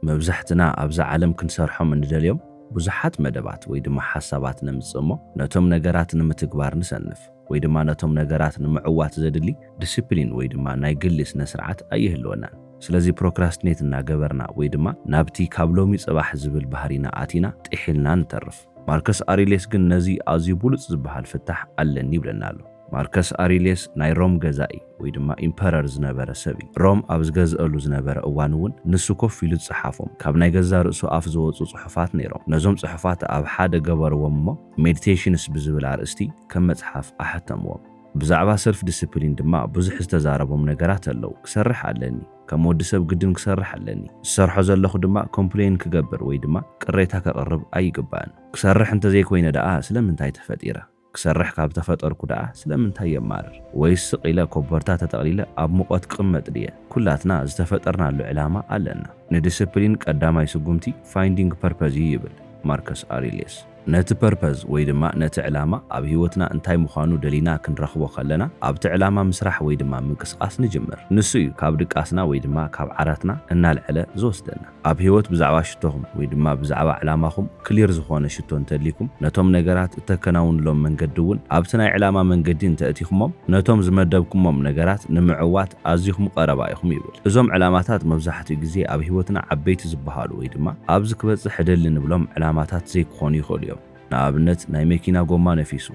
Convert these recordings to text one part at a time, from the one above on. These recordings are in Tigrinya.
መብዛሕትና ኣብዛ ዓለም ክንሰርሖም እንደልዮም ብዙሓት መደባት ወይ ድማ ሓሳባት ንምጽሞ ነቶም ነገራት ንምትግባር ንሰንፍ ወይ ድማ ነቶም ነገራት ንምዕዋት ዘድሊ ዲሲፕሊን ወይ ድማ ናይ ግሊ ስነ ስርዓት ኣይህልወናን። ስለዚ ፕሮክራስቲኔት እናገበርና ወይ ድማ ናብቲ ካብ ሎሚ ጽባሕ ዝብል ባህሪና ኣቲና ጥሒልና ንተርፍ። ማርከስ ኣሪሌስ ግን ነዚ ኣዝዩ ብሉጽ ዝበሃል ፍታሕ ኣለኒ ይብለና ኣሎ። ማርከስ ኣሪሌስ ናይ ሮም ገዛኢ ወይ ድማ ኢምፐረር ዝነበረ ሰብ እዩ። ሮም ኣብ ዝገዝአሉ ዝነበረ እዋን እውን ንሱ ኮፍ ኢሉ ዝፅሓፎም ካብ ናይ ገዛ ርእሱ ኣፍ ዝወፁ ጽሑፋት ነይሮም። ነዞም ጽሑፋት ኣብ ሓደ ገበርዎም እሞ ሜዲቴሽንስ ብዝብል ኣርእስቲ ከም መጽሓፍ ኣሐተምዎም። ብዛዕባ ሰልፍ ዲስፕሊን ድማ ብዙሕ ዝተዛረቦም ነገራት ኣለዉ። ክሰርሕ ኣለኒ፣ ከም ወዲ ሰብ ግድን ክሰርሕ ኣለኒ፣ ዝሰርሖ ዘለኹ ድማ ኮምፕሌን ክገብር ወይ ድማ ቅሬታ ከቕርብ ኣይግባእን። ክሰርሕ እንተዘይኮይነ ደኣ ስለምንታይ ተፈጢረ? ክሰርሕ ካብ ተፈጠርኩ ደኣ ስለምንታይ የማርር? ወይስ ስቕ ኢለ ኮበርታ ተጠቕሊለ ኣብ ሙቐት ቅመጥ ድየ? ኩላትና ዝተፈጠርናሉ ዕላማ ኣለና። ንዲስፕሊን ቀዳማይ ስጉምቲ ፋይንዲንግ ፐርፐዝ ይብል ማርከስ ኣሪሌስ። ነቲ ፐርፐዝ ወይ ድማ ነቲ ዕላማ ኣብ ህይወትና እንታይ ምዃኑ ደሊና ክንረኽቦ ከለና ኣብቲ ዕላማ ምስራሕ ወይ ድማ ምንቅስቓስ ንጅምር። ንሱ እዩ ካብ ድቃስና ወይ ድማ ካብ ዓራትና እናልዕለ ዝወስደና። ኣብ ህይወት ብዛዕባ ሽቶኹም ወይ ድማ ብዛዕባ ዕላማኹም ክሊር ዝኾነ ሽቶ እንተድሊኩም ነቶም ነገራት እተከናውንሎም መንገዲ እውን ኣብቲ ናይ ዕላማ መንገዲ እንተእቲኹሞም ነቶም ዝመደብኩሞም ነገራት ንምዕዋት ኣዝኹም ቀረባ ኢኹም ይብል። እዞም ዕላማታት መብዛሕትኡ ግዜ ኣብ ህይወትና ዓበይቲ ዝበሃሉ ወይ ድማ ኣብዚ ክበጽሕ ደሊ ንብሎም ዕላማታት ዘይክኾኑ ይኽእሉ እዮም። ንኣብነት ናይ መኪና ጎማ ነፊሱ።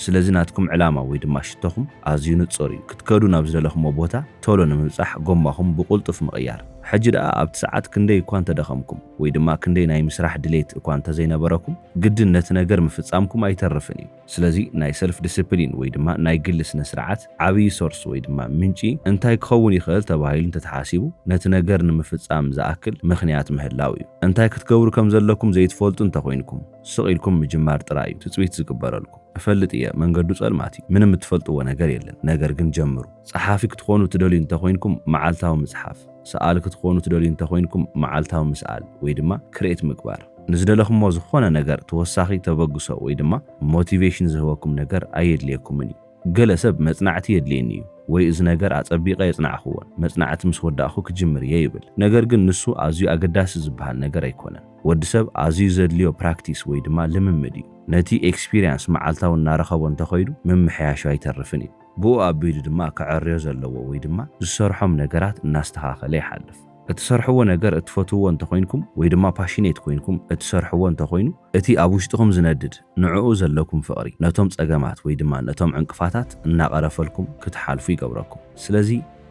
ስለዚ ናትኩም ዕላማ ወይ ድማ ሽቶኹም ኣዝዩ ንጹር እዩ። ክትከዱ ናብ ዝደለኹሞ ቦታ ቶሎ ንምብጻሕ ጎማኹም ብቁልጡፍ ምቕያር። ሕጂ ደኣ ኣብቲ ሰዓት ክንደይ እኳ እንተደኸምኩም ወይ ድማ ክንደይ ናይ ምስራሕ ድሌት እኳ እንተዘይነበረኩም ግድን ነቲ ነገር ምፍጻምኩም ኣይተርፍን እዩ። ስለዚ ናይ ሰልፍ ዲስፕሊን ወይ ድማ ናይ ግሊ ስነ ስርዓት ዓብዪ ሶርስ ወይ ድማ ምንጪ እንታይ ክኸውን ይኽእል ተባሂሉ እንተተሓሲቡ ነቲ ነገር ንምፍጻም ዝኣክል ምኽንያት ምህላው እዩ። እንታይ ክትገብሩ ከም ዘለኩም ዘይትፈልጡ እንተኾይንኩም ስቕ ኢልኩም ምጅማር ጥራይ እዩ ትጽቢት ዝግበረልኩም። እፈልጥ እየ መንገዱ ጸልማት እዩ፣ ምንም እትፈልጥዎ ነገር የለን። ነገር ግን ጀምሩ። ጸሓፊ ክትኾኑ ትደልዩ እንተኾይንኩም መዓልታዊ ምጽሓፍ፣ ሰኣሊ ክትኾኑ ትደልዩ እንተኾይንኩም መዓልታዊ ምስኣል ወይ ድማ ክሬት ምግባር። ንዝደለኹሞ ዝኾነ ነገር ተወሳኺ ተበግሶ ወይ ድማ ሞቲቬሽን ዝህበኩም ነገር ኣየድልየኩምን እዩ። ገለ ሰብ መጽናዕቲ የድልየኒ እዩ ወይ እዚ ነገር ኣጸቢቐ የጽናዕኽዎን መጽናዕቲ ምስ ወዳእኹ ክጅምር እየ ይብል። ነገር ግን ንሱ ኣዝዩ ኣገዳሲ ዝበሃል ነገር ኣይኮነን። ወዲ ሰብ ኣዝዩ ዘድልዮ ፕራክቲስ ወይ ድማ ልምምድ እዩ። ነቲ ኤክስፒሪየንስ መዓልታዊ እናረኸቦ እንተኸይዱ ምምሕያሹ ኣይተርፍን እዩ። ብኡ ኣቢሉ ድማ ክዕርዮ ዘለዎ ወይ ድማ ዝሰርሖም ነገራት እናስተኻኸለ ይሓልፍ። እትሰርሕዎ ነገር እትፈትውዎ እንተኾይንኩም ወይ ድማ ፓሽኔት ኮይንኩም እትሰርሕዎ እንተኾይኑ እቲ ኣብ ውሽጥኹም ዝነድድ ንዕኡ ዘለኩም ፍቕሪ ነቶም ጸገማት ወይ ድማ ነቶም ዕንቅፋታት እናቐረፈልኩም ክትሓልፉ ይገብረኩም። ስለዚ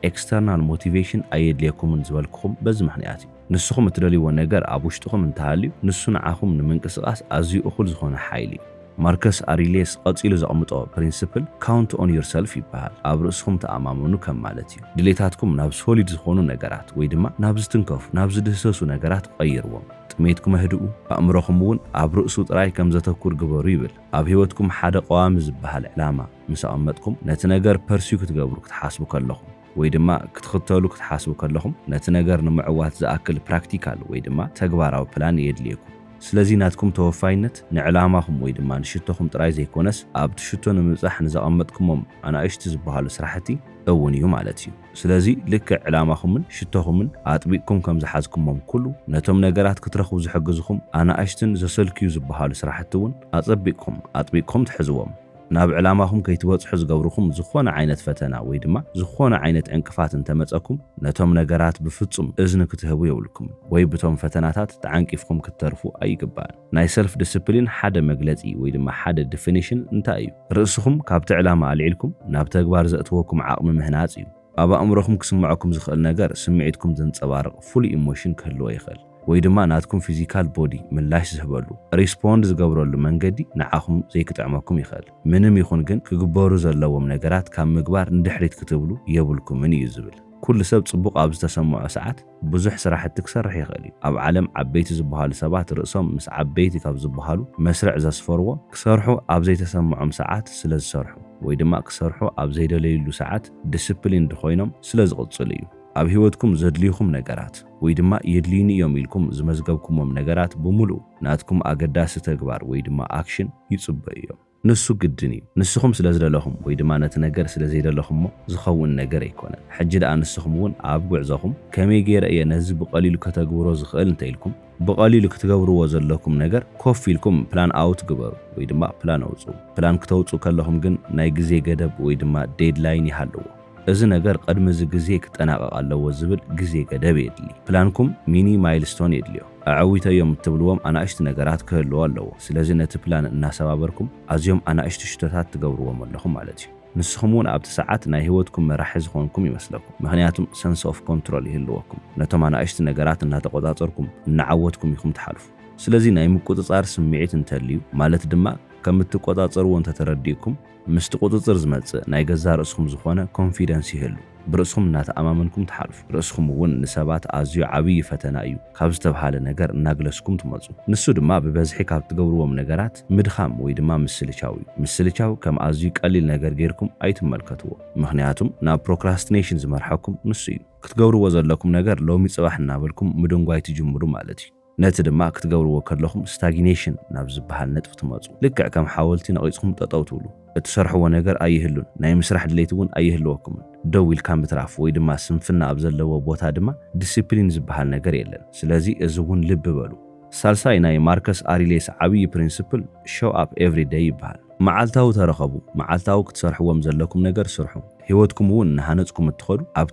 ኤክስተርናል ሞቲቬሽን ኣየድልየኩምን ዝበልኩኹም በዚ ምኽንያት እዩ። ንስኹም እትደልይዎ ነገር ኣብ ውሽጥኹም እንተሃልዩ ንሱ ንዓኹም ንምንቅስቓስ ኣዝዩ እኹል ዝኾነ ሓይሊ እዩ። ማርከስ ኣሪሌስ ቀፂሉ ዘቕምጦ ፕሪንሲፕል ካውንት ኦን ዮርሰልፍ ይበሃል። ኣብ ርእስኹም ተኣማመኑ ከም ማለት እዩ። ድሌታትኩም ናብ ሶሊድ ዝኾኑ ነገራት ወይ ድማ ናብ ዝትንከፉ ናብ ዝድህሰሱ ነገራት ቀይርዎም። ጥሜትኩም ኣህድኡ፣ ኣእምሮኹም እውን ኣብ ርእሱ ጥራይ ከም ዘተኩር ግበሩ ይብል። ኣብ ህይወትኩም ሓደ ቀዋሚ ዝበሃል ዕላማ ምስ ኣቐመጥኩም ነቲ ነገር ፐርሲው ክትገብሩ ክትሓስቡ ከለኹም ወይ ድማ ክትኽተሉ ክትሓስቡ ከለኹም ነቲ ነገር ንምዕዋት ዝኣክል ፕራክቲካል ወይ ድማ ተግባራዊ ፕላን የድልየኩም። ስለዚ ናትኩም ተወፋይነት ንዕላማኹም ወይ ድማ ንሽቶኹም ጥራይ ዘይኮነስ ኣብቲ ሽቶ ንምብጻሕ ንዘቐመጥኩሞም ኣናእሽቲ ዝበሃሉ ስራሕቲ እውን እዩ ማለት እዩ። ስለዚ ልክዕ ዕላማኹምን ሽቶኹምን ኣጥቢቅኩም ከም ዝሓዝኩሞም ኩሉ ነቶም ነገራት ክትረኽቡ ዝሕግዙኹም ኣናእሽትን ዘሰልክዩ ዝበሃሉ ስራሕቲ እውን ኣጥቢቅኩም ትሕዝዎም። ናብ ዕላማኹም ከይትበጽሑ ዝገብርኹም ዝኾነ ዓይነት ፈተና ወይ ድማ ዝኾነ ዓይነት ዕንቅፋት እንተመጸኩም ነቶም ነገራት ብፍጹም እዝኒ ክትህቡ የብልኩም ወይ በቶም ፈተናታት ተዓንቂፍኩም ክትተርፉ ኣይግባእን። ናይ ሰልፍ ዲስፕሊን ሓደ መግለጺ ወይ ድማ ሓደ ዲፊኒሽን እንታይ እዩ? ርእስኹም ካብቲ ዕላማ ኣልዒልኩም ናብ ተግባር ዘእትወኩም ዓቕሚ ምህናጽ እዩ። ኣብ ኣእምሮኹም ክስምዐኩም ዝኽእል ነገር ስምዒትኩም ዘንጸባርቕ ፉል ኢሞሽን ክህልዎ ይኽእል ወይ ድማ ናትኩም ፊዚካል ቦዲ ምላሽ ዝህበሉ ሪስፖንድ ዝገብረሉ መንገዲ ንዓኹም ዘይክጥዕመኩም ይኽእል። ምንም ይኹን ግን ክግበሩ ዘለዎም ነገራት ካብ ምግባር ንድሕሪት ክትብሉ የብልኩምን እዩ ዝብል። ኩሉ ሰብ ጽቡቕ ኣብ ዝተሰምዖ ሰዓት ብዙሕ ስራሕቲ ክሰርሕ ይኽእል እዩ። ኣብ ዓለም ዓበይቲ ዝበሃሉ ሰባት ርእሶም ምስ ዓበይቲ ካብ ዝበሃሉ መስርዕ ዘስፈርዎ ክሰርሑ ኣብ ዘይተሰምዖም ሰዓት ስለ ዝሰርሑ ወይ ድማ ክሰርሑ ኣብ ዘይደለይሉ ሰዓት ዲስፕሊን ኮይኖም ስለ ዝቕጽሉ እዩ። ኣብ ህይወትኩም ዘድልይኹም ነገራት ወይ ድማ የድልይኒ እዮም ኢልኩም ዝመዝገብኩሞም ነገራት ብምሉእ ናትኩም ኣገዳሲ ተግባር ወይ ድማ ኣክሽን ይጽበዩ እዮም። ንሱ ግድን እዩ ንስኹም ስለ ዝደለኹም ወይ ድማ ነቲ ነገር ስለ ዘይደለኹምሞ ዝኸውን ነገር ኣይኮነን ሕጂ ደኣ ንስኹም እውን ኣብ ጉዕዞኹም ከመይ ገይረ እየ ነዚ ብቐሊሉ ከተግብሮ ዝኽእል እንተኢልኩም ብቐሊሉ ክትገብርዎ ዘለኩም ነገር ኮፍ ኢልኩም ፕላን ኣውት ግበሩ ወይ ድማ ፕላን ኣውፁ ፕላን ክትወፁ ከለኹም ግን ናይ ግዜ ገደብ ወይ ድማ ዴድላይን ይሃለዎ እዚ ነገር ቅድሚ እዚ ግዜ ክጠናቀቕ ኣለዎ ዝብል ግዜ ገደብ የድሊ ፕላንኩም ሚኒ ማይልስቶን የድልዮ ኣዓዊተዮም እትብልዎም ኣናእሽቲ ነገራት ክህልዎ ኣለዎ ስለዚ ነቲ ፕላን እናሰባበርኩም ኣዝዮም ኣናእሽቲ ሽቶታት ትገብርዎም ኣለኹም ማለት እዩ ንስኹም እውን ኣብቲ ሰዓት ናይ ህይወትኩም መራሒ ዝኾንኩም ይመስለኩም ምክንያቱም ሰንስ ኦፍ ኮንትሮል ይህልወኩም ነቶም ኣናእሽቲ ነገራት እናተቆፃፀርኩም እናዓወትኩም ኢኹም ትሓልፉ ስለዚ ናይ ምቁፅፃር ስምዒት እንተልዩ ማለት ድማ ከም እትቆፃፀርዎ እንተተረዲእኩም ምስቲ ቁፅፅር ዝመጽእ ናይ ገዛ ርእስኩም ዝኾነ ኮንፊደንስ ይህሉ ብርእስኩም እናተኣማመንኩም ትሓልፉ ርእስኩም እውን ንሰባት ኣዝዩ ዓብይ ፈተና እዩ ካብ ዝተብሃለ ነገር እናግለስኩም ትመጹ ንሱ ድማ ብበዝሒ ካብ ትገብርዎም ነገራት ምድኻም ወይ ድማ ምስልቻው ከም ኣዝዩ ቀሊል ነገር ጌርኩም ኣይትመልከትዎ ምክንያቱም ናብ ፕሮክራስቲኔሽን ዝመርሐኩም ንሱ እዩ ክትገብርዎ ዘለኩም ነገር ሎሚ ጽባሕ እናበልኩም ምድንጓይ ትጅምሩ ማለት እዩ ነቲ ድማ ክትገብርዎ ከለኹም ስታግኔሽን ናብ ዝበሃል ነጥብ ትመጹ ልክዕ ከም ሓወልቲ ነቒጽኩም ጠጠው ትብሉ እትሰርሕዎ ነገር ኣይህሉን ናይ ምስራሕ ድሌት እውን ኣይህልወኩምን ደው ኢልካ ምትራፍ ወይ ድማ ስንፍና ኣብ ዘለዎ ቦታ ድማ ዲሲፕሊን ዝበሃል ነገር የለን ስለዚ እዚ እውን ልብ በሉ ሳልሳይ ናይ ማርከስ ኣሪሌስ ዓብይ ፕሪንሲፕል ሾው ኣፕ ኤቭሪ ዴይ ይበሃል መዓልታዊ ተረኸቡ መዓልታዊ ክትሰርሕዎም ዘለኩም ነገር ስርሑ ህይወትኩም እውን ንሃነጽኩም እትኸዱ ኣብ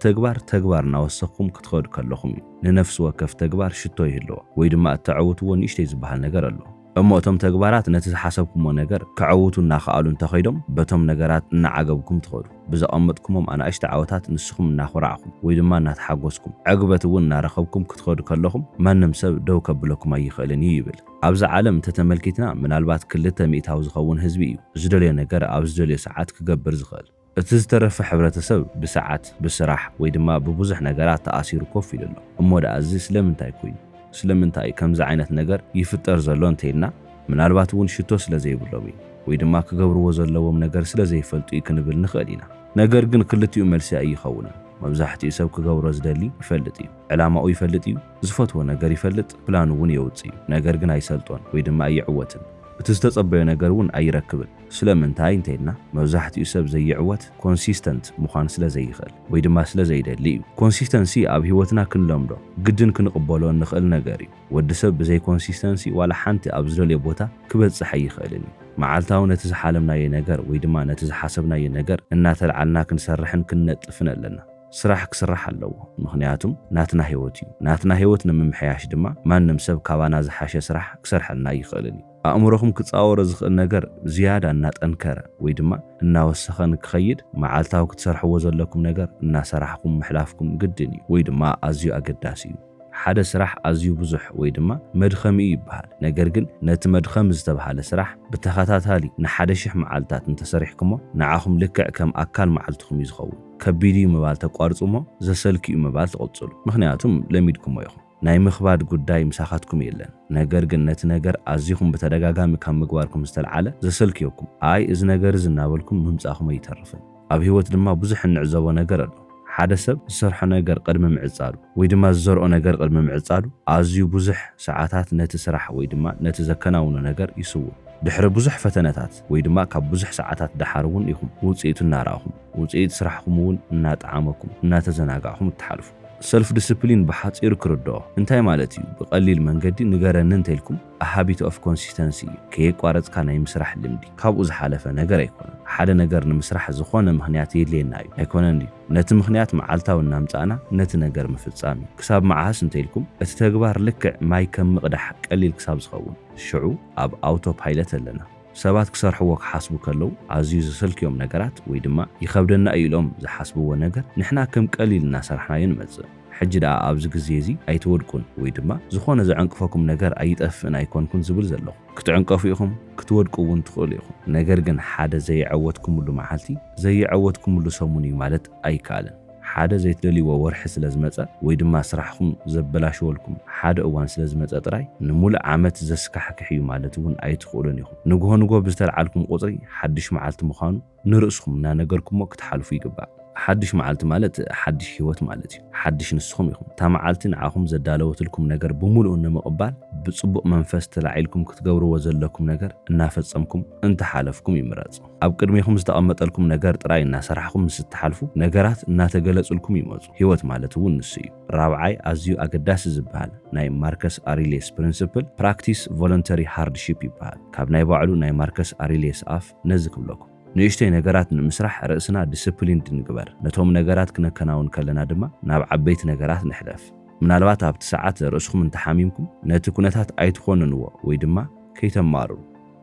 ተግባር እናወሰኽኩም ክትኸዱ ከለኹም እዩ ንነፍስ ወከፍ ተግባር ሽቶ ይህልዎ ወይ ድማ እተዓውትዎ ንእሽተይ ዝበሃል ነገር ኣሎ እሞ እቶም ተግባራት ነቲ ዝሓሰብኩሞ ነገር ክዓውቱ እናኸኣሉ እንተኸይዶም በቶም ነገራት እናዓገብኩም ትኸዱ ብዘቐመጥኩሞም ኣናእሽቲ ዓወታት ንስኹም እናኹራዕኹም ወይ ድማ እናተሓጎስኩም ዕግበት እውን እናረኸብኩም ክትኸዱ ከለኹም ማንም ሰብ ደው ከብለኩም ኣይኽእልን እዩ ይብል ኣብዚ ዓለም ተተመልኪትና ምናልባት 200 ዝኸውን ህዝቢ እዩ ዝደልዮ ነገር ኣብ ዝደልዮ ሰዓት ክገብር ዝኽእል እቲ ዝተረፈ ሕብረተሰብ ብሰዓት ብስራሕ ወይ ድማ ብብዙሕ ነገራት ተኣሲሩ ኮፍ ኢሉ ኣሎ እሞ ደኣ እዚ ስለምንታይ ኮይኑ ስለምንታይ ከምዚ ዓይነት ነገር ይፍጠር ዘሎ እንተይልና ምናልባት እውን ሽቶ ስለዘይብሎም እዩ ወይ ድማ ክገብርዎ ዘለዎም ነገር ስለዘይፈልጡ እዩ ክንብል ንኽእል ኢና ነገር ግን ክልቲኡ መልሲ ኣይኸውንን መብዛሕትኡ ሰብ ክገብሮ ዝደሊ ይፈልጥ እዩ ዕላማኡ ይፈልጥ እዩ ዝፈትዎ ነገር ይፈልጥ ፕላኑ እውን የውፅ እዩ ነገር ግን ኣይሰልጦን ወይ ድማ ኣይዕወትን እቲ ዝተጸበየ ነገር እውን ኣይረክብን ስለምንታይ እንተይልና መብዛሕትኡ ሰብ ዘይዕወት ኮንሲስተንት ምዃን ስለዘይኽእል ወይ ድማ ስለዘይደሊ እዩ ኮንሲስተንሲ ኣብ ህይወትና ክንለምዶ ግድን ክንቕበሎ ንኽእል ነገር እዩ ወዲ ሰብ ብዘይ ኮንሲስተንሲ ዋላ ሓንቲ ኣብ ዝደልዮ ቦታ ክበጽሕ ኣይኽእልን እዩ መዓልታዊ ነቲ ዝሓለምናዮ ነገር ወይ ድማ ነቲ ዝሓሰብናዮ ነገር እናተልዓልና ክንሰርሕን ክንነጥፍን ኣለና ስራሕ ክስራሕ ኣለዎ ምክንያቱም ናትና ህይወት እዩ ናትና ህይወት ንምምሕያሽ ድማ ማንም ሰብ ካባና ዝሓሸ ስራሕ ክሰርሐልና ይኽእልን እዩ ኣእምሮኹም ክጻወሮ ዝኽእል ነገር ዝያዳ እናጠንከረ ወይ ድማ እናወሰኸን ክኸይድ መዓልታዊ ክትሰርሕዎ ዘለኩም ነገር እናሰራሕኩም ምሕላፍኩም ግድን እዩ ወይ ድማ ኣዝዩ ኣገዳሲ እዩ ሓደ ስራሕ ኣዝዩ ብዙሕ ወይ ድማ መድኸሚ ይበሃል ነገር ግን ነቲ መድኸሚ ዝተባሃለ ስራሕ ብተኸታታሊ ን1000 መዓልታት እንተሰሪሕኩሞ ንዓኹም ልክዕ ከም ኣካል መዓልትኩም እዩ ዝኸውን ከቢድ እዩ ምባል ተቋርፁሞ ዘሰልኪ እዩ ምባል ትቕጽሉ ምክንያቱም ለሚድኩሞ ኢኹም ናይ ምኽባድ ጉዳይ ምሳኻትኩም የለን ነገር ግን ነቲ ነገር ኣዝይኹም ብተደጋጋሚ ካብ ምግባርኩም ዝተልዓለ ዘሰልኪየኩም ኣይ እዚ ነገር ዝናበልኩም ምምጻእኹም ኣይተርፍን ኣብ ህይወት ድማ ብዙሕ እንዕዘቦ ነገር ኣሎ ሓደ ሰብ ዝሰርሖ ነገር ቅድሚ ምዕጻዱ ወይ ድማ ዝዘርኦ ነገር ቅድሚ ምዕጻዱ ኣዝዩ ብዙሕ ሰዓታት ነቲ ስራሕ ወይ ድማ ነቲ ዘከናውኖ ነገር ይስውር ድሕሪ ብዙሕ ፈተነታት ወይ ድማ ካብ ብዙሕ ሰዓታት ድሓር እውን ኢኹም ውጽኢቱ እናረኣኹም ውጽኢት ስራሕኩም እውን እናጣዓመኩም እናተዘናጋዕኹም እትሓልፉ ሰልፍ ዲስፕሊን ብሓፂሩ ክርድኦ እንታይ ማለት እዩ ብቐሊል መንገዲ ንገረኒ እንተኢልኩም ሃቢት ኦፍ ኮንሲስተንሲ ከየቋረፅካ ናይ ምስራሕ ልምዲ ካብኡ ዝሓለፈ ነገር ኣይኮነን ሓደ ነገር ንምስራሕ ዝኾነ ምክንያት የድልየና እዩ ኣይኮነን ድዩ ነቲ ምክንያት መዓልታዊ እናምፃእና ነቲ ነገር ምፍጻም ክሳብ መዓስ እንተኢልኩም እቲ ተግባር ልክዕ ማይ ከም ምቕዳሕ ቀሊል ክሳብ ዝኸውን ሽዑ ኣብ ኣውቶ ፓይለት ኣለና ሰባት ክሰርሕዎ ክሓስቡ ከለው ኣዝዩ ዝሰልክዮም ነገራት ወይ ድማ ይኸብደና ኢሎም ዝሓስብዎ ነገር ንሕና ከም ቀሊል እናሰርሕናዮ ንመጽእ ሕጂ ደኣ ኣብዚ ግዜ እዚ ኣይትወድቁን ወይ ድማ ዝኾነ ዘዕንቅፈኩም ነገር ኣይጠፍእን ኣይኮንኩን ዝብል ዘለኹ ክትዕንቀፉ ኢኹም ክትወድቁ እውን ትኽእሉ ኢኹም ነገር ግን ሓደ ዘይዕወትኩምሉ መዓልቲ ዘይዕወትኩምሉ ሰሙን እዩ ማለት ኣይከኣልን ሓደ ዘይትደልይዎ ወርሒ ስለ ዝመጸ ወይ ድማ ስራሕኩም ዘበላሽወልኩም ሓደ እዋን ስለ ዝመጸ ጥራይ ንሙሉእ ዓመት ዘስካሕክሕ እዩ ማለት እውን ኣይትኽእሉን ኢኹም ንግሆ ብዝተልዓልኩም ቁፅሪ ሓድሽ መዓልቲ ምዃኑ ንርእስኩም እናነገርኩሞ ክትሓልፉ ይግባእ ሓድሽ መዓልቲ ማለት ሓድሽ ህይወት ማለት እዩ ሓድሽ ንስኹም ኢኹም እታ መዓልቲ ንዓኹም ዘዳለወትልኩም ነገር ብምሉእ ንምቕባል ብጽቡቕ መንፈስ ተላዒልኩም ክትገብርዎ ዘለኩም ነገር እናፈጸምኩም እንተሓለፍኩም ይምረጽ ኣብ ቅድሚኹም ዝተቐመጠልኩም ነገር ጥራይ እናሰራሕኩም ምስ እትሓልፉ ነገራት እናተገለጹልኩም ይመጹ ህይወት ማለት እውን ንሱ እዩ ራብዓይ ኣዝዩ ኣገዳሲ ዝበሃል ናይ ማርከስ ኣሪሊየስ ፕሪንሲፕል ፕራክቲስ ቮለንተሪ ሃርድሺፕ ይበሃል ካብ ናይ ባዕሉ ናይ ማርከስ ኣሪሊየስ ኣፍ ነዚ ክብለኩም ንእሽተይ ነገራት ንምስራሕ ርእስና ዲስፕሊን ድንግበር ነቶም ነገራት ክነከናውን ከለና ድማ ናብ ዓበይቲ ነገራት ንሕለፍ ምናልባት ኣብቲ ሰዓት ርእስኩም እንተሓሚምኩም ነቲ ኩነታት ኣይትኾንንዎ ወይ ድማ ከይተማርሩ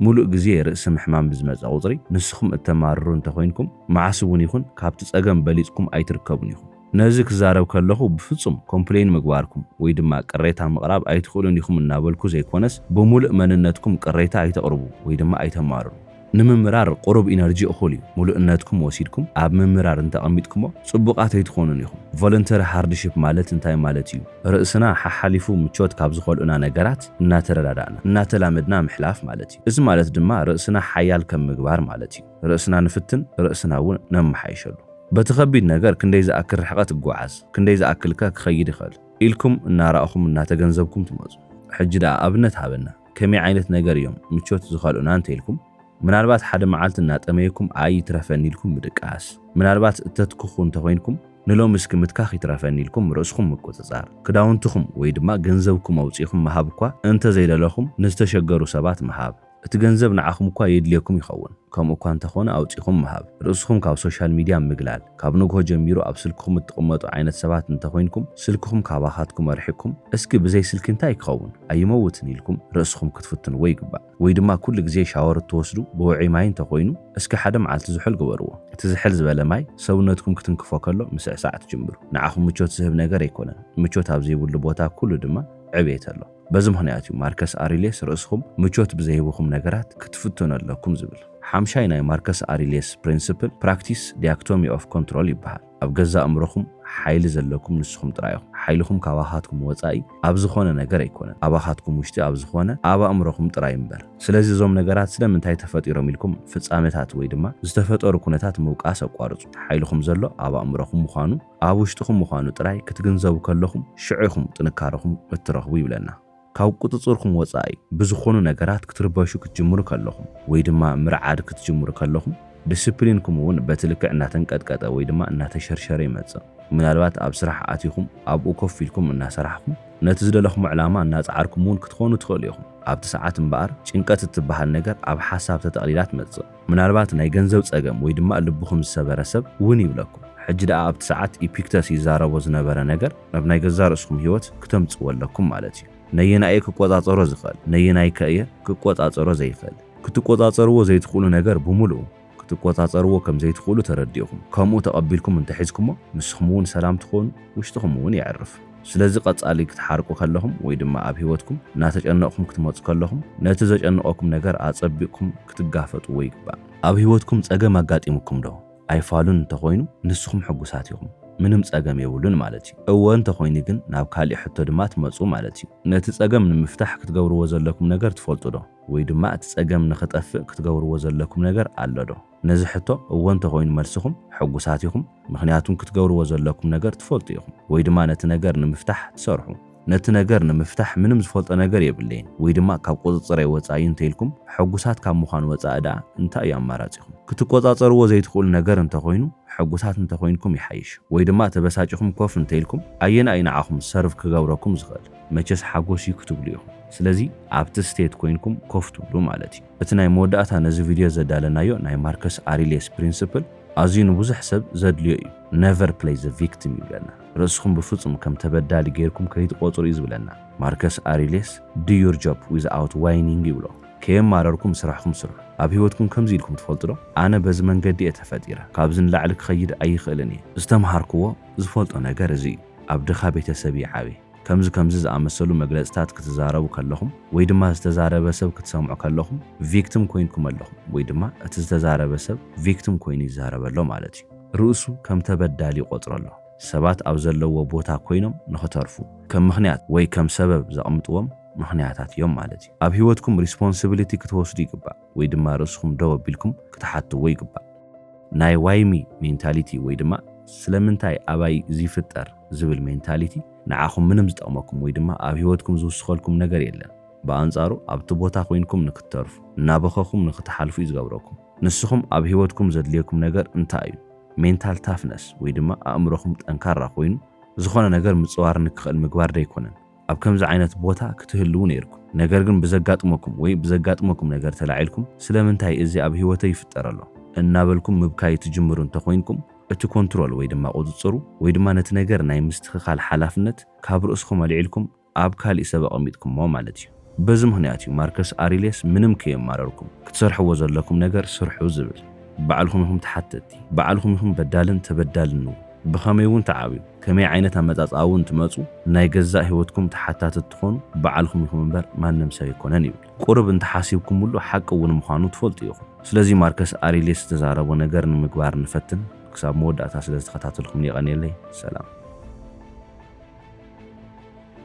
ሙሉእ ግዜ ርእሲ ምሕማም ብዝመፀ ቁፅሪ ንስኹም እተማርሩ እንተኮይንኩም መዓስ እውን ይኹን ካብቲ ፀገም በሊፅኩም ኣይትርከቡን ኢኹም ነዚ ክዛረብ ከለኹ ብፍጹም ኮምፕሌን ምግባርኩም ወይ ድማ ቅሬታ ምቕራብ ኣይትኽእሉን ኢኹም እናበልኩ ዘይኮነስ ብሙሉእ መንነትኩም ቅሬታ ኣይተቕርቡ ወይ ድማ ኣይተማርሩ ንምምራር ቁሩብ ኢነርጂ እኹል እዩ ሙሉእነትኩም ወሲድኩም ኣብ ምምራር እንተቐሚጥኩሞ ጽቡቓት ኣይትኾኑን ኢኹም ቮለንተሪ ሃርድሺፕ ማለት እንታይ ማለት እዩ ርእስና ሓሓሊፉ ምቾት ካብ ዝኸልኡና ነገራት እናተረዳዳእና እናተላመድና ምሕላፍ ማለት እዩ እዚ ማለት ድማ ርእስና ሓያል ከም ምግባር ማለት እዩ ርእስና ንፍትን ርእስና እውን ነመሓይሸሉ በቲ ከቢድ ነገር ክንደይ ዝኣክል ርሕቐት እጓዓዝ ክንደይ ዝኣክልከ ክኸይድ ይኽእል ኢልኩም እናረኣኹም እናተገንዘብኩም ትመፁ ሕጂ ደኣ ኣብነት ሃበና ከመይ ዓይነት ነገር እዮም ምቾት ዝኸልኡና እንተኢልኩም ምናልባት ሓደ መዓልቲ እናጠመየኩም ኣይትረፈኒ ኢልኩም ምድቃስ ምናልባት እተትኩኹ እንተኮይንኩም ንሎም እስኪ ምትካኽ ይትረፈኒ ኢልኩም ርእስኩም ምቁፅጻር ክዳውንትኩም ወይ ድማ ገንዘብኩም ኣውፂኹም መሃብ እኳ እንተዘይደለኹም ንዝተሸገሩ ሰባት መሃብ እቲ ገንዘብ ንዓኹም እኳ የድልየኩም ይኸውን ከምኡ እኳ እንተኾነ ኣውፂኹም መሃብ ርእስኩም ካብ ሶሻል ሚድያ ምግላል ካብ ንግሆ ጀሚሩ ኣብ ስልክኩም እትቕመጡ ዓይነት ሰባት እንተኮይንኩም ስልክኩም ካባኻትኩም ኣርሒኩም እስኪ ብዘይ ስልኪ እንታይ ክኸውን ኣይመውትን ኢልኩም ርእስኩም ክትፍትንዎ ይግባእ ወይ ድማ ኩሉ ግዜ ሻወር እትወስዱ ብውዑይ ማይ እንተኮይኑ እስኪ ሓደ መዓልቲ ዝሑል ግበርዎ እቲ ዝሕል ዝበለ ማይ ሰውነትኩም ክትንክፎ ከሎ ምስዕሳዕ ትጅምሩ ንዓኹም ምቾት ዝህብ ነገር ኣይኮነን ምቾት ኣብ ዘይብሉ ቦታ ኩሉ ድማ ዕብየት ኣሎ በዚ ምኽንያት እዩ ማርከስ ኣሪሊየስ ርእስኩም ምቾት ብዘይህብኩም ነገራት ክትፍትኑ ኣለኩም ዝብል ሓምሻይ ናይ ማርከስ ኣሪሊየስ ፕሪንሲፕል ፕራክቲስ ዲያክቶሚ ኦፍ ኮንትሮል ይበሃል ኣብ ገዛ እምሮኹም ሓይሊ ዘለኩም ንስኹም ጥራይኹም ሓይልኩም ካባኻትኩም ወፃኢ ኣብ ዝኾነ ነገር ኣይኮነን ኣባኻትኩም ውሽጢ ኣብ ዝኾነ ኣብ ኣእምሮኹም ጥራይ እምበር ስለዚ እዞም ነገራት ስለምንታይ ተፈጢሮም ኢልኩም ፍጻሜታት ወይ ድማ ዝተፈጠሩ ኩነታት ምውቃስ ኣቋርፁ ሓይልኩም ዘሎ ኣብ ኣእምሮኹም ምዃኑ ኣብ ውሽጥኹም ምዃኑ ጥራይ ክትግንዘቡ ከለኹም ሽዑኹም ጥንካረኹም እትረኽቡ ይብለና ካብ ቁጥፅርኩም ወፃኢ ብዝኾኑ ነገራት ክትርበሹ ክትጅምሩ ከለኹም ወይ ድማ ምርዓድ ክትጅምሩ ከለኹም ዲስፕሊንኩም እውን በቲ ልክዕ እናተንቀጥቀጠ ወይ ድማ እናተሸርሸረ ይመጽእ ምናልባት ኣብ ስራሕ ኣትይኹም ኣብኡ ኮፍ ኢልኩም እናሰራሕኩም ነቲ ዝደለኹም ዕላማ እናፃዓርኩም እውን ክትኾኑ ትኽእሉ ኢኹም ኣብቲ ሰዓት እምበኣር ጭንቀት እትበሃል ነገር ኣብ ሓሳብ ተጠቕሊላ ትመጽእ ምናልባት ናይ ገንዘብ ፀገም ወይ ድማ ልብኹም ዝሰበረ ሰብ እውን ይብለኩም ሕጂ ደኣ ኣብቲ ሰዓት ኢፒክተስ ይዛረቦ ዝነበረ ነገር ናብ ናይ ገዛ ርእስኩም ህይወት ክተምጽእዎ ኣለኩም ማለት እዩ ነየናየ ክቆፃፀሮ ዝኽእል ነየናይ ከእየ ክቆፃፀሮ ዘይኽእል ክትቆፃፀርዎ ዘይትኽእሉ ነገር ብምሉእ ክትቆፃፀርዎ ከም ዘይትኽእሉ ተረዲእኹም ከምኡ ተቐቢልኩም እንተሒዝኩሞ ንስኹም እውን ሰላም ትኾኑ ውሽጥኹም እውን ይዕርፍ ስለዚ ቀጻሊ ክትሓርቁ ከለኹም ወይ ድማ ኣብ ህይወትኩም እናተጨነቕኩም ክትመፁ ከለኹም ነቲ ዘጨንቐኩም ነገር ኣጸቢቕኩም ክትጋፈጥዎ ይግባእ ኣብ ህይወትኩም ፀገም ኣጋጢሙኩም ዶ ኣይፋሉን እንተኮይኑ ንስኹም ሕጉሳት ኢኹም ምንም ፀገም የብሉን ማለት እዩ እወ እንተኮይኑ ግን ናብ ካልእ ሕቶ ድማ ትመፁ ማለት እዩ ነቲ ፀገም ንምፍታሕ ክትገብርዎ ዘለኩም ነገር ትፈልጡ ዶ ወይ ድማ እቲ ፀገም ንኽጠፍእ ክትገብርዎ ዘለኩም ነገር ኣሎ ዶ ነዚ ሕቶ እወ እንተኮይኑ መልስኹም ሕጉሳት ኢኹም ምክንያቱም ክትገብርዎ ዘለኩም ነገር ትፈልጡ ኢኹም ወይ ድማ ነቲ ነገር ንምፍታሕ ትሰርሑ ነቲ ነገር ንምፍታሕ ምንም ዝፈልጦ ነገር የብለይን ወይ ድማ ካብ ቁፅፅረይ ወፃኢ እንተኢልኩም ሕጉሳት ካብ ምዃን ወፃኢ ዳ እንታይ እዩ ኣማራፂኹም ክትቆፃፀርዎ ዘይትኽእሉ ነገር እንተኮይኑ ሕጉሳት እንተኮይንኩም ይሓይሽ ወይ ድማ ተበሳጭኹም ኮፍ እንተኢልኩም ኣየና ንዓኹም ሰርቭ ክገብረኩም ዝኽእል መቸስ ሓጎስ እዩ ክትብሉ ኢኹም ስለዚ ኣብቲ ስቴት ኮይንኩም ኮፍ ትብሉ ማለት እዩ እቲ ናይ መወዳእታ ነዚ ቪድዮ ዘዳለናዮ ናይ ማርከስ ኣሪሊየስ ፕሪንሲፕል ኣዝዩ ንብዙሕ ሰብ ዘድልዮ እዩ never play the victim ይብለና ርእስኩም ብፍጹም ከም ተበዳሊ ጌርኩም ከይትቆፅሩ እዩ ዝብለና ማርከስ ኣሪሊየስ do your job without whining ይብሎ ከየማረርኩም ስራሕኩም ስሩ ኣብ ህይወትኩም ከምዚ ኢልኩም ትፈልጡ ዶ ኣነ በዚ መንገዲ እየ ተፈጢረ ካብዚ ንላዕሊ ክኸይድ ኣይኽእልን እየ ዝተምሃርክዎ ዝፈልጦ ነገር እዚ ኣብ ድኻ ቤተሰብ ይዓብይ ከምዚ ዝኣመሰሉ መግለጽታት ክትዛረቡ ከለኹም ወይ ድማ ዝተዛረበ ሰብ ክትሰምዑ ከለኹም ቪክቲም ኮይንኩም ኣለኹም ወይ ድማ እቲ ዝተዛረበ ሰብ ቪክቲም ኮይኑ ይዛረበሎ ማለት እዩ ርእሱ ከም ተበዳሊ ይቆፅረሎ ሰባት ኣብ ዘለዎ ቦታ ኮይኖም ንኽተርፉ ከም ምኽንያት ወይ ከም ሰበብ ዘቕምጥዎም ምኽንያታት እዮም ማለት እዩ ኣብ ህይወትኩም ሪስፖንሲቢሊቲ ክትወስዱ ይግባእ ወይ ድማ ርእስኩም ደው ኣቢልኩም ክትሓትዎ ይግባእ ናይ ዋይሚ ሜንታሊቲ ወይ ድማ ስለምንታይ ኣባይ ዝፍጠር ዝብል ሜንታሊቲ ንዓኹም ምንም ዝጠቕመኩም ወይ ድማ ኣብ ህይወትኩም ዝውስኸልኩም ነገር የለን። ብኣንጻሩ ኣብቲ ቦታ ኮይንኩም ንክትተርፉ እናበኸኹም ንክትሓልፉ እዩ ዝገብረኩም። ንስኹም ኣብ ህይወትኩም ዘድልየኩም ነገር እንታይ እዩ? ሜንታል ታፍነስ ወይ ድማ ኣእምሮኹም ጠንካራ ኮይኑ ዝኾነ ነገር ምጽዋር ንክኽእል ምግባር ደይኮነን። ኣብ ከምዚ ዓይነት ቦታ ክትህልው ነይርኩም። ነገር ግን ብዘጋጥመኩም ነገር ተላዒልኩም ስለምንታይ እዚ ኣብ ህይወተይ ይፍጠር ኣሎ እናበልኩም ምብካይ ትጅምሩ እንተኮይንኩም እቲ ኮንትሮል ወይ ድማ ቁፅፅሩ ወይ ድማ ነቲ ነገር ናይ ምስትኽኻል ሓላፍነት ካብ ርእስኩም ኣልዒልኩም ኣብ ካልእ ሰብ ኣቐሚጥኩሞ ማለት እዩ። በዚ ምክንያት እዩ ማርከስ ኣውሬልየስ ምንም ከየማረርኩም ክትሰርሕዎ ዘለኩም ነገር ስርሑ ዝብል። ባዕልኩም ኢኹም ተሓተቲ፣ ባዕልኩም ኢኹም በዳልን ተበዳልን ነው። ብኸመይ እውን ተዓብዩ ከመይ ዓይነት ኣመጻጽኣ እውን ትመጹ ናይ ገዛእ ህይወትኩም ተሓታትት ትኾኑ ባዕልኩም ኢኹም እምበር ማንም ሰብ ኣይኮነን ይብል። ቁርብ እንተሓሲብኩም ሙሉ ሓቂ እውን ምዃኑ ትፈልጡ ኢኹም። ስለዚ ማርከስ ኣውሬልየስ ዝተዛረቦ ነገር ንምግባር ንፈትን ክሳብ መወዳእታ ስለ ዝተኸታተልኩም ይቐኒየለይ። ሰላም።